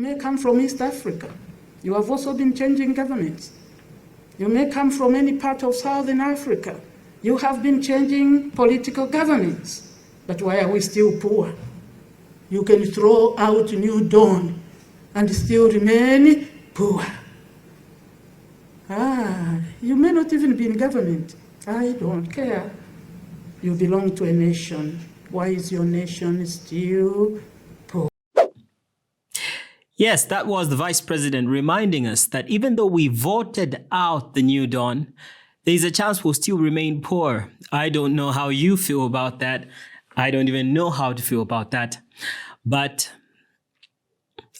may come from East Africa. You have also been changing governments. You may come from any part of Southern Africa. You have been changing political governments. But why are we still poor? You can throw out New Dawn and still remain poor. You may not even be in government. I don't care. You belong to a nation. Why is your nation still poor? Yes, that was the Vice President reminding us that even though we voted out the New Dawn, there's a chance we'll still remain poor. I don't know how you feel about that. I don't even know how to feel about that. But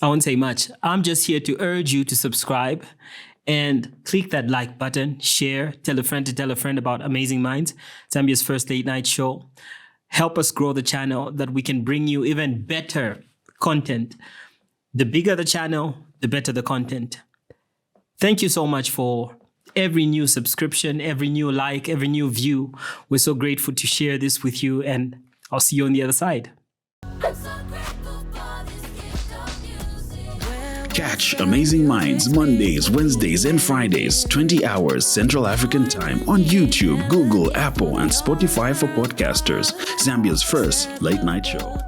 I won't say much. I'm just here to urge you to subscribe and click that like button, share, tell a friend to tell a friend about Amazing Minds, Zambia's first late night show. Help us grow the channel that we can bring you even better content. The bigger the channel, the better the content. Thank you so much for every new subscription, every new like, every new view. We're so grateful to share this with you, and I'll see you on the other side. Catch Amazing Minds Mondays, Wednesdays, and Fridays, 20 hours Central African Time on YouTube, Google, Apple, and Spotify for podcasters. Zambia's first late night show.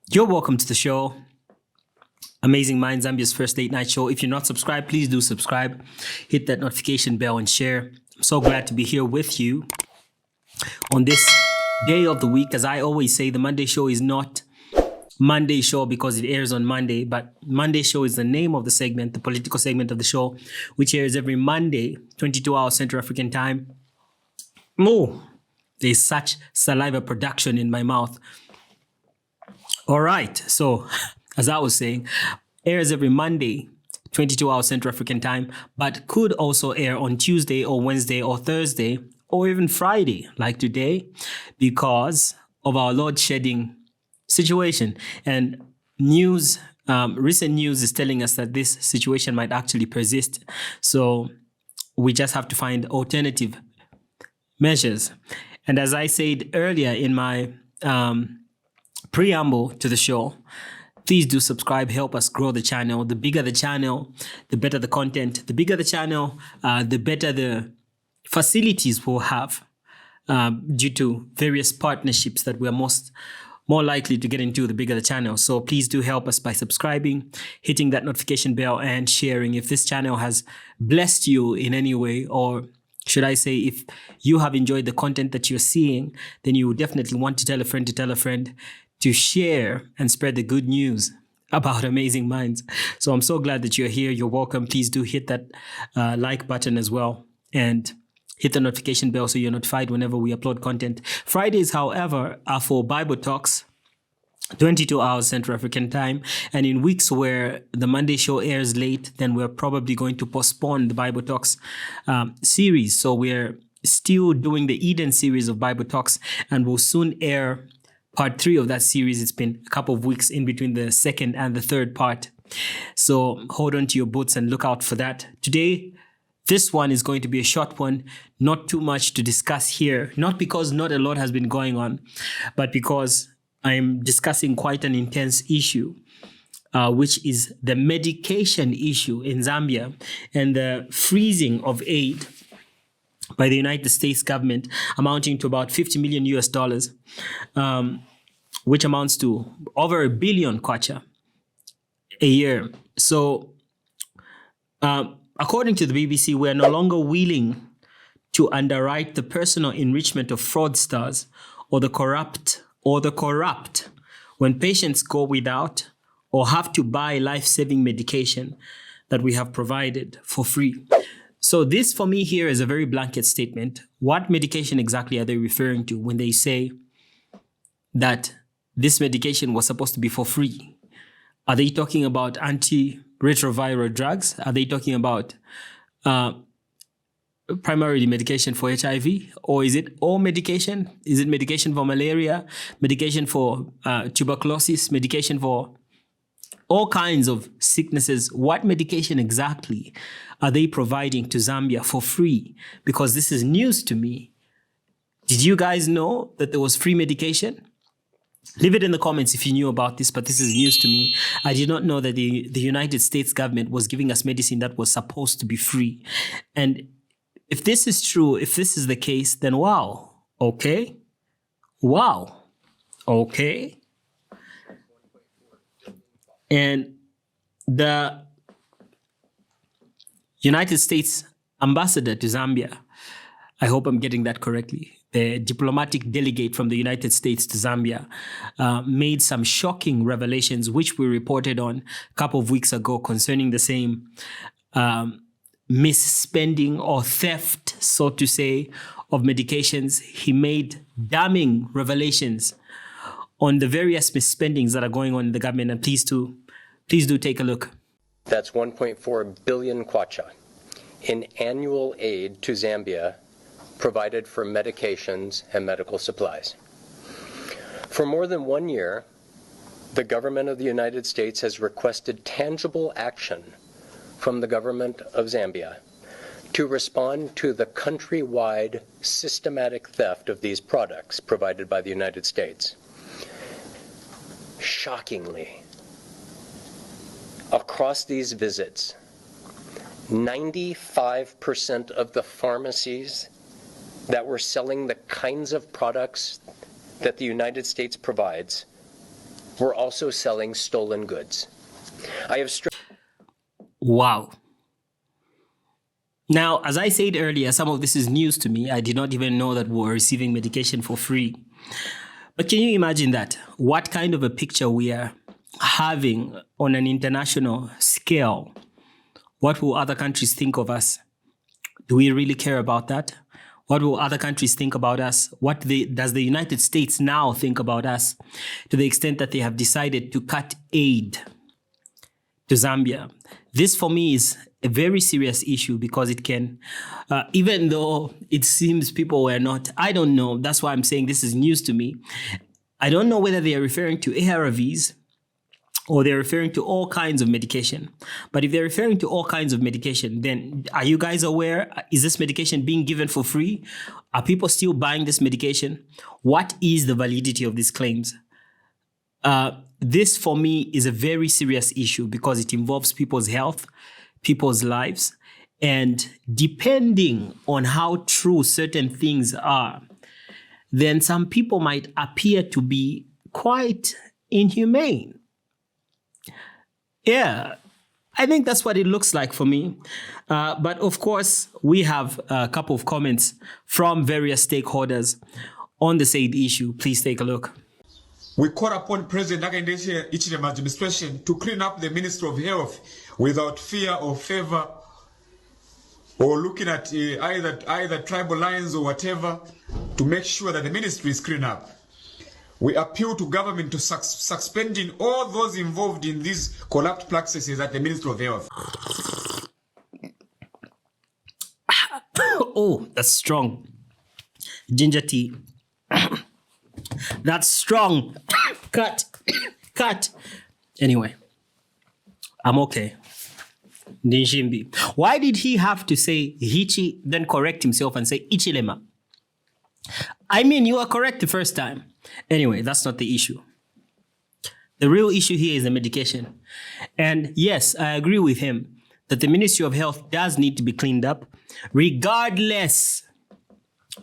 You're welcome to the show, Amazing Minds, Zambia's first late night show. If you're not subscribed, please do subscribe. Hit that notification bell and share. I'm so glad to be here with you on this day of the week. As I always say, the Monday show is not Monday show because it airs on Monday, but Monday show is the name of the segment, the political segment of the show, which airs every Monday, 22 hours Central African time. There's such saliva production in my mouth. All right, so as I was saying, airs every Monday, 22 hours Central African time, but could also air on Tuesday or Wednesday or Thursday or even Friday, like today, because of our load shedding situation. And news, recent news is telling us that this situation might actually persist. So we just have to find alternative measures. And as I said earlier in my preamble to the show, please do subscribe, help us grow the channel. The bigger the channel, the better the content. The bigger the channel, the better the facilities we'll have due to various partnerships that we're more likely to get into the bigger the channel. So please do help us by subscribing, hitting that notification bell, and sharing. If this channel has blessed you in any way, or should I say, if you have enjoyed the content that you're seeing, then you would definitely want to tell a friend to share and spread the good news about Amazing Minds. So I'm so glad that you're here. You're welcome. Please do hit that like button as well, and hit the notification bell so you're notified whenever we upload content. Fridays, however, are for Bible Talks, 22 hours Central African time. And in weeks where the Monday show airs late, then we're probably going to postpone the Bible Talks series. So we're still doing the Eden series of Bible Talks, and we'll soon air part 3 of that series. It's been a couple of weeks in between the second and the third part. So hold on to your boots and look out for that. Today, this one is going to be a short one, not too much to discuss here, not because not a lot has been going on, but because I'm discussing quite an intense issue, which is the medication issue in Zambia and the freezing of aid by the United States government amounting to about $50 million US, which amounts to over $1 billion kwacha a year. So, according to the BBC, we are no longer willing to underwrite the personal enrichment of fraudsters or the corrupt when patients go without or have to buy life-saving medication that we have provided for free. So this for me here is a very blanket statement. What medication exactly are they referring to when they say that this medication was supposed to be for free? Are they talking about antiretroviral drugs? Are they talking about primarily medication for HIV? Or is it all medication? Is it medication for malaria, medication for tuberculosis, medication for all kinds of sicknesses? What medication exactly are they providing to Zambia for free? Because this is news to me. Did you guys know that there was free medication? Leave it in the comments if you knew about this, but this is news to me. I did not know that the United States government was giving us medicine that was supposed to be free. And if this is true, if this is the case, then wow, okay. Wow, okay. And the United States ambassador to Zambia, I hope I'm getting that correctly, the diplomatic delegate from the United States to Zambia, made some shocking revelations, which we reported on a couple of weeks ago concerning the same misspending or theft, so to say, of medications. He made damning revelations on the various misspendings that are going on in the government. And please do take a look. That's 1.4 billion kwacha in annual aid to Zambia provided for medications and medical supplies. For more than 1 year, the government of the United States has requested tangible action from the government of Zambia to respond to the countrywide systematic theft of these products provided by the United States. Shockingly, across these visits, 95% of the pharmacies that were selling the kinds of products that the United States provides were also selling stolen goods. Wow. Now, as I said earlier, some of this is news to me. I did not even know that we were receiving medication for free. But can you imagine that? What kind of a picture we are having on an international scale? What will other countries think of us? Do we really care about that? What will other countries think about us? Does the United States now think about us to the extent that they have decided to cut aid to Zambia? This for me is a very serious issue because it can, even though it seems people were not, I don't know. That's why I'm saying this is news to me. I don't know whether they are referring to ARVs or they're referring to all kinds of medication. But if they're referring to all kinds of medication, then are you guys aware? Is this medication being given for free? Are people still buying this medication? What is the validity of these claims? This, for me, is a very serious issue because it involves people's health, people's lives, and depending on how true certain things are, then some people might appear to be quite inhumane. Yeah, I think that's what it looks like for me. But of course, we have a couple of comments from various stakeholders on the said issue. Please take a look. We call upon President Hakainde Hichilema's administration to clean up the Ministry of Health without fear or favor or looking at either tribal lines or whatever to make sure that the ministry is cleaned up. We appeal to government to suspending all those involved in these corrupt practices at the Ministry of Health. Oh, that's strong. Ginger tea. That's strong. Cut. Cut. Anyway, I'm okay. Njimbi. Why did he have to say Hichi, then correct himself and say Ichilema? I mean, you are correct the first time. Anyway, that's not the issue. The real issue here is the medication. And yes, I agree with him that the Ministry of Health does need to be cleaned up, regardless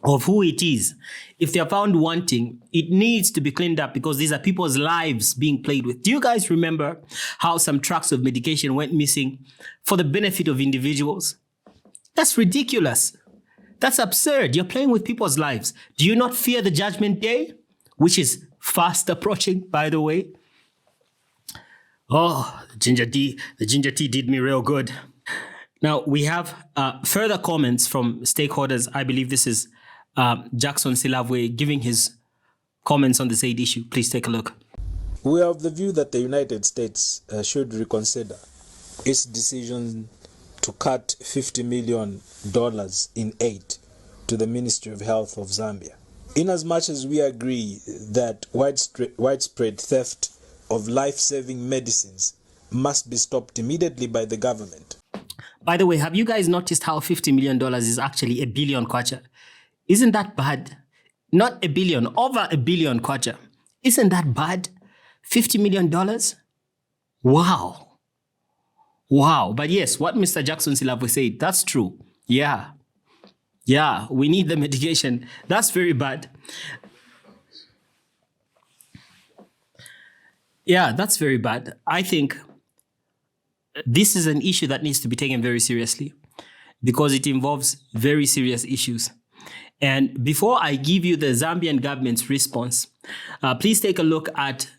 of who it is. If they are found wanting, it needs to be cleaned up because these are people's lives being played with. Do you guys remember how some trucks of medication went missing for the benefit of individuals? That's ridiculous. That's absurd. You're playing with people's lives. Do you not fear the judgment day, which is fast approaching, by the way? Oh, the ginger tea did me real good. Now, we have further comments from stakeholders. I believe this is Jackson Silavwe giving his comments on the said issue. Please take a look. We are of the view that the United States should reconsider its decision to cut $50 million in aid to the Ministry of Health of Zambia. Inasmuch as we agree that widespread theft of life-saving medicines must be stopped immediately by the government. By the way, have you guys noticed how $50 million is actually a billion kwacha? Isn't that bad? Not a billion, over a billion kwacha. Isn't that bad? $50 million? Wow. Wow. But yes, what Mr. Jackson Silavwe said, that's true. Yeah. Yeah, we need the medication. That's very bad. Yeah, that's very bad. I think this is an issue that needs to be taken very seriously because it involves very serious issues. And before I give you the Zambian government's response, please take a look at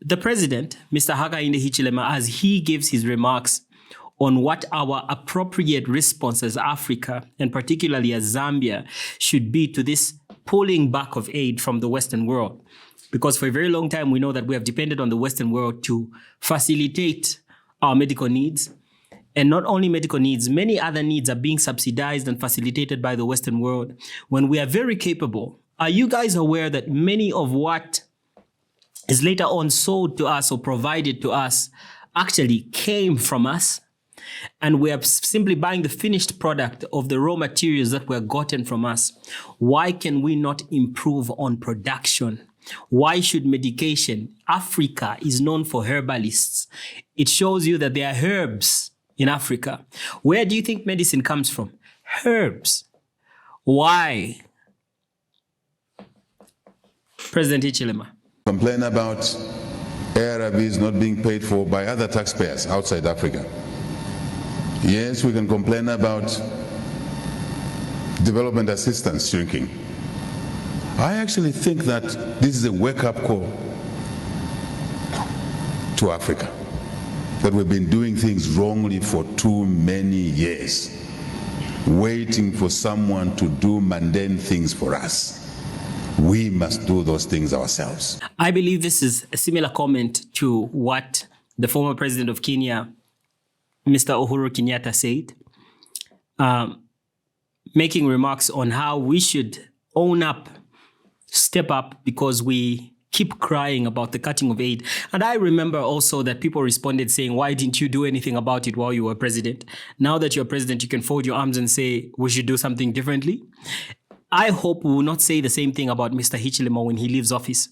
the president, Mr. Hakainde Hichilema, as he gives his remarks on what our appropriate response as Africa, and particularly as Zambia, should be to this pulling back of aid from the Western world. Because for a very long time, we know that we have depended on the Western world to facilitate our medical needs. And not only medical needs, many other needs are being subsidized and facilitated by the Western world when we are very capable. Are you guys aware that many of what is later on sold to us or provided to us actually came from us? And we are simply buying the finished product of the raw materials that were gotten from us. Why can we not improve on production? Why should medication? Africa is known for herbalists. It shows you that there are herbs in Africa. Where do you think medicine comes from? Herbs. Why? President Hichilema. Complain about ARVs not being paid for by other taxpayers outside Africa. Yes, we can complain about development assistance shrinking. I actually think that this is a wake-up call to Africa, that we've been doing things wrongly for too many years, waiting for someone to do mundane things for us. We must do those things ourselves. I believe this is a similar comment to what the former president of Kenya, Mr. Uhuru Kenyatta, said, making remarks on how we should own up, step up, because we keep crying about the cutting of aid. And I remember also that people responded saying, why didn't you do anything about it while you were president? Now that you're president, you can fold your arms and say, we should do something differently. I hope we will not say the same thing about Mr. Hichilema when he leaves office.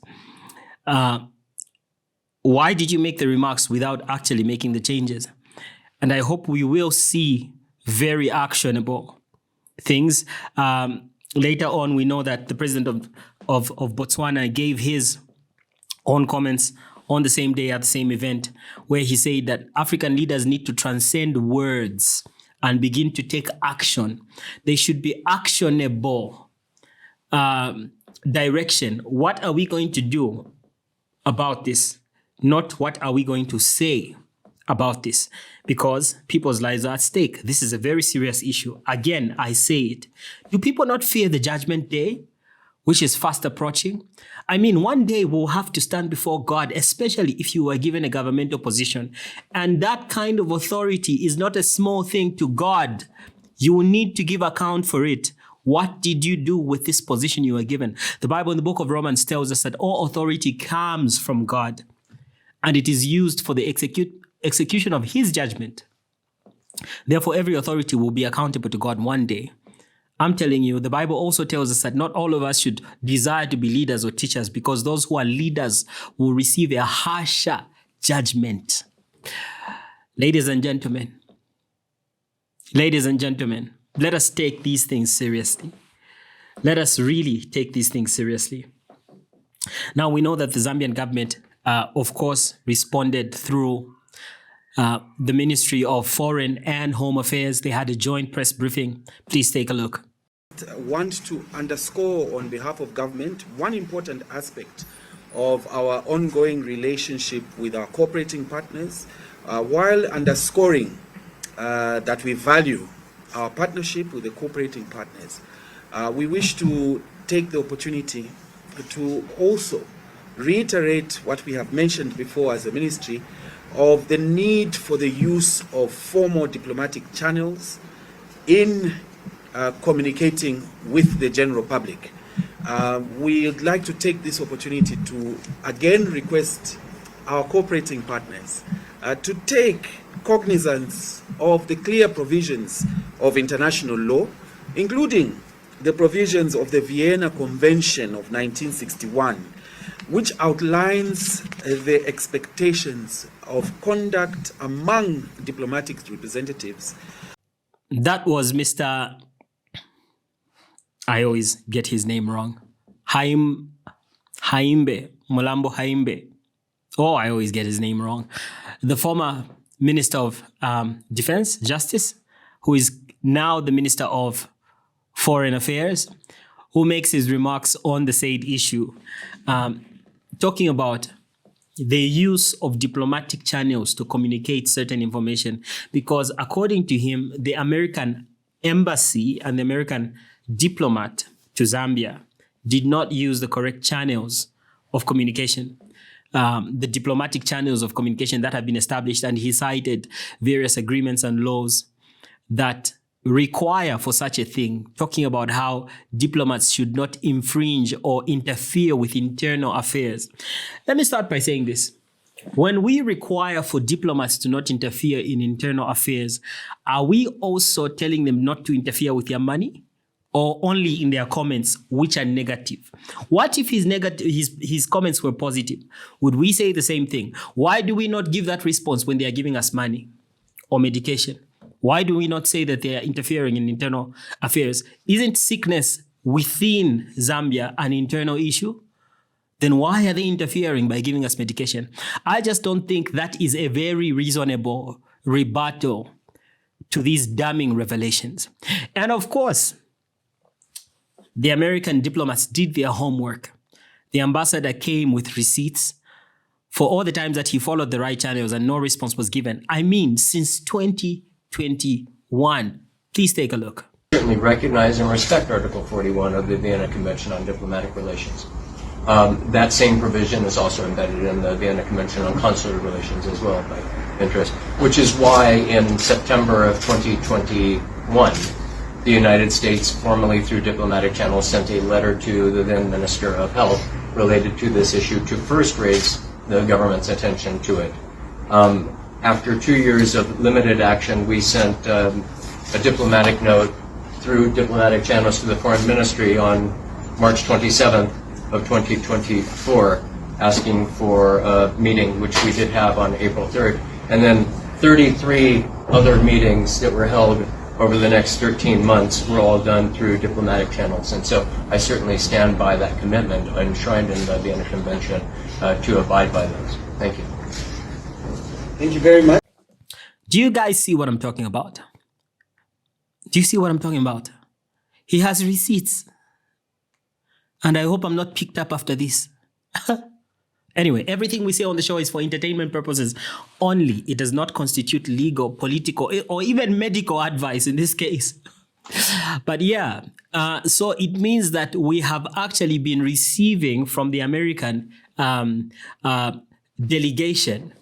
Why did you make the remarks without actually making the changes? And I hope we will see very actionable things. Later on, we know that the president of Botswana gave his own comments on the same day at the same event, where he said that African leaders need to transcend words and begin to take action. They should be actionable direction. What are we going to do about this? Not what are we going to say about this, because people's lives are at stake. This is a very serious issue. Again, I say it. Do people not fear the judgment day, which is fast approaching? I mean, one day we'll have to stand before God, especially if you were given a governmental position. And that kind of authority is not a small thing to God. You will need to give account for it. What did you do with this position you were given? The Bible in the book of Romans tells us that all authority comes from God, and it is used for the execution of his judgment. Therefore, every authority will be accountable to God one day. I'm telling you, the Bible also tells us that not all of us should desire to be leaders or teachers, because those who are leaders will receive a harsher judgment. Ladies and gentlemen, let us take these things seriously. Let us really take these things seriously. Now, we know that the Zambian government, of course, responded through the Ministry of Foreign and Home Affairs. They had a joint press briefing. Please take a look. I want to underscore on behalf of government one important aspect of our ongoing relationship with our cooperating partners, while underscoring that we value our partnership with the cooperating partners. We wish to take the opportunity to also reiterate what we have mentioned before as a ministry of the need for the use of formal diplomatic channels in communicating with the general public. We'd like to take this opportunity to again request our cooperating partners to take cognizance of the clear provisions of international law, including the provisions of the Vienna Convention of 1961, which outlines the expectations of conduct among diplomatic representatives. That was Mr. I always get his name wrong. Haimbe, Mulambo Haimbe. Oh, I always get his name wrong. The former Minister of Defense, Justice, who is now the Minister of Foreign Affairs, who makes his remarks on the said issue, talking about the use of diplomatic channels to communicate certain information, because according to him, the American embassy and the American diplomat to Zambia did not use the correct channels of communication, the diplomatic channels of communication that have been established. And he cited various agreements and laws that require for such a thing, talking about how diplomats should not infringe or interfere with internal affairs. Let me start by saying this. When we require for diplomats to not interfere in internal affairs, are we also telling them not to interfere with their money, or only in their comments, which are negative? What if his comments were positive? Would we say the same thing? Why do we not give that response when they are giving us money or medication? Why do we not say that they are interfering in internal affairs? Isn't sickness within Zambia an internal issue? Then why are they interfering by giving us medication? I just don't think that is a very reasonable rebuttal to these damning revelations. And of course, the American diplomats did their homework. The ambassador came with receipts for all the times that he followed the right channels and no response was given. I mean, since 2021. Please take a look. Certainly recognize and respect Article 41 of the Vienna Convention on Diplomatic Relations. That same provision is also embedded in the Vienna Convention on Consular Relations as well, by interest, which is why in September of 2021, the United States, formally through diplomatic channels, sent a letter to the then Minister of Health related to this issue to first raise the government's attention to it. After 2 years of limited action, we sent a diplomatic note through diplomatic channels to the Foreign Ministry on March 27th of 2024, asking for a meeting, which we did have on April 3rd, and then 33 other meetings that were held over the next 13 months were all done through diplomatic channels. And so I certainly stand by that commitment enshrined in the Vienna Convention to abide by those. Thank you. Thank you very much. Do you guys see what I'm talking about? Do you see what I'm talking about? He has receipts. And I hope I'm not picked up after this. Anyway, everything we say on the show is for entertainment purposes only. It does not constitute legal, political, or even medical advice in this case. But yeah, so it means that we have actually been receiving from the American delegation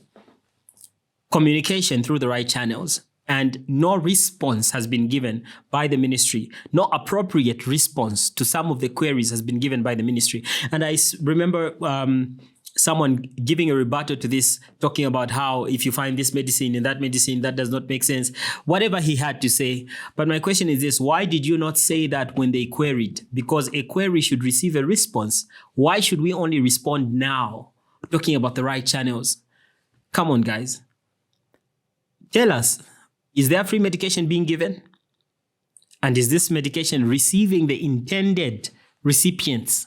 communication through the right channels. and no response has been given by the ministry. No appropriate response to some of the queries has been given by the ministry. And I remember someone giving a rebuttal to this, talking about how if you find this medicine and that medicine, that does not make sense, whatever he had to say. But my question is this: why did you not say that when they queried? Because a query should receive a response. Why should we only respond now, talking about the right channels? Come on, guys. Tell us, is there free medication being given? And is this medication receiving the intended recipients?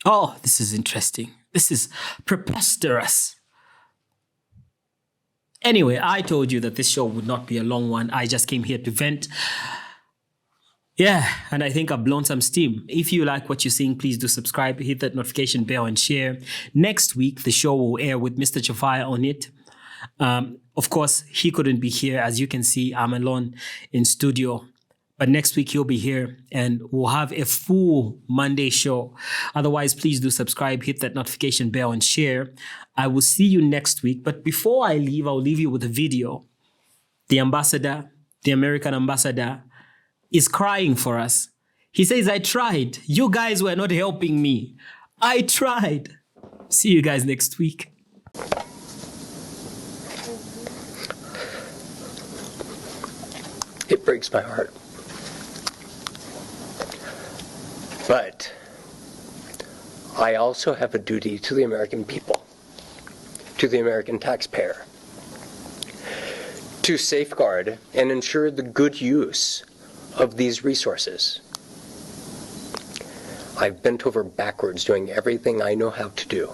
Oh, this is interesting. This is preposterous. Anyway, I told you that this show would not be a long one. I just came here to vent. Yeah, and I think I've blown some steam. If you like what you're seeing, please do subscribe, hit that notification bell and share. Next week, the show will air with Mr. Chafaya on it. Of course, he couldn't be here. As you can see, I'm alone in studio. But next week, he'll be here and we'll have a full Monday show. Otherwise, please do subscribe, hit that notification bell and share. I will see you next week. But before I leave, I'll leave you with a video. The ambassador, the American ambassador, is crying for us. He says, I tried. You guys were not helping me. I tried. See you guys next week. It breaks my heart. But I also have a duty to the American people, to the American taxpayer, to safeguard and ensure the good use of these resources. I've bent over backwards doing everything I know how to do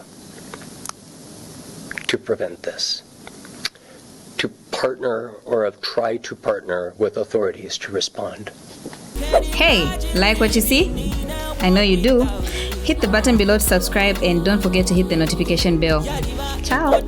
to prevent this, to partner or have tried to partner with authorities to respond. Hey, like what you see? I know you do. Hit the button below to subscribe and don't forget to hit the notification bell. Ciao.